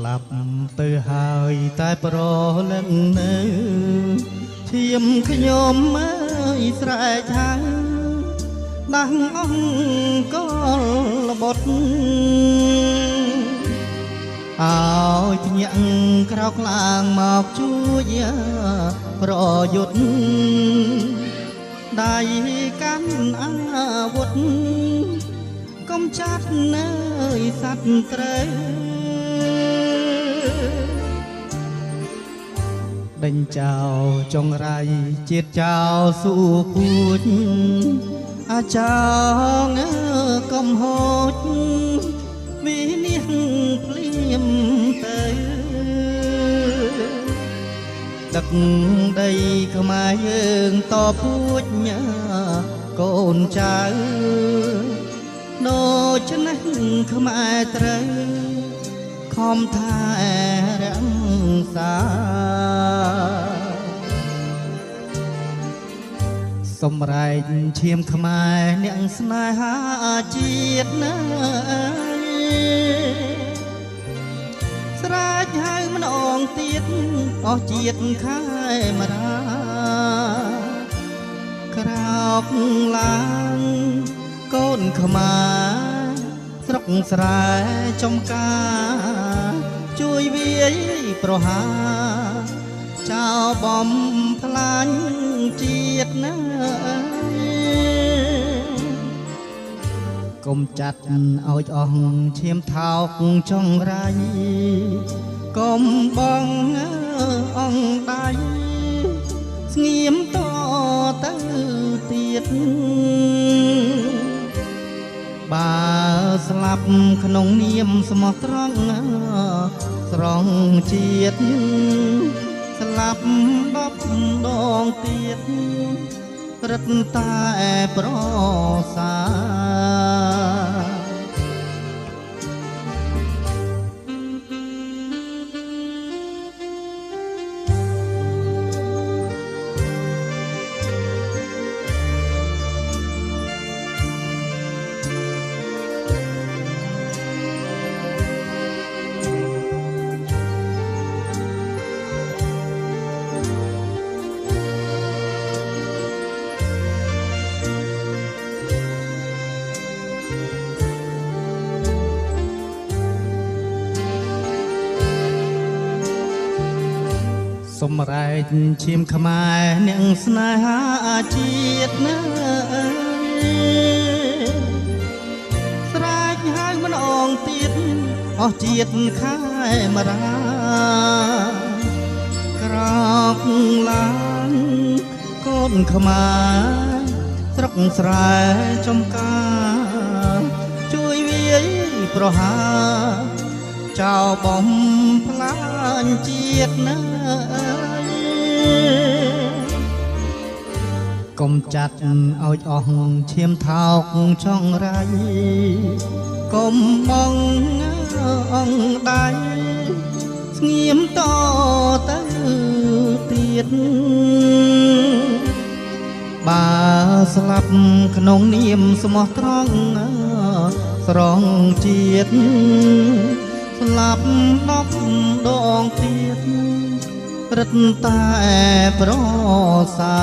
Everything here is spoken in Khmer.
លាប់ទៅហើយតែប្រលឹងនៅធៀមខ្ញុំអើយស្រែកហៅដាស់អង្គលបុតអើយភ្ញាក់ក្រោកឡើងមកជួយប្រយុទ្ធដៃកាន់អាវុធកុំចាត់នៅសត្វត្រូវដេញចោលចងរៃជាតិចោលស៊ូពូជអាចងកំហូចវិនិច្ឆ័យភ្លៀមទៅដឹកដីខ្មែរយើងតពូជកូនចៅដូច្នេះខ្មែរត្រូវខំថែរក្សាសម្រែកឈាមខ្មែរអ្នកស្នេហាជាតិណាស្រែកហៅម្ដងទៀតអស់ជាតិខែមរាក្រោកឡើងកូនខ្មែរស្រុកស្រែចំការជួយវាយប្រហាចោលបំផ្លាញជាតិណាកុំចាត់ឲ្យអស់ឈាមថោកចង្រៃកុំបងអង្គដៃស្ងៀមតទៅទៀតបើស្លាប់ក្នុងនាមស្មោះត្រង់ស្រង់ជាតិស្លាប់10ដងទៀតរឹតតែប្រសាសម្រែកឈាមខ្មែរអ្នកស្នេហាជាតិណាស្រែកហៅម្ដងទៀតអស់ជាតិខែមរាក្រោកឡើងកូនខ្មែរស្រុកស្រែចំការជួយវាយប្រហាចោលបំផ្លាញជាតិណាកុំចាត់ឲ្យអស់ឈាមថោកចង្រៃកុំបងអង្គដៃស្ងៀមតទៅទៀតបើស្លាប់ក្នុងនាមស្មោះត្រង់ស្រង់ជាតិស្លាប់10ដងទៀតរឹតតែប្រសា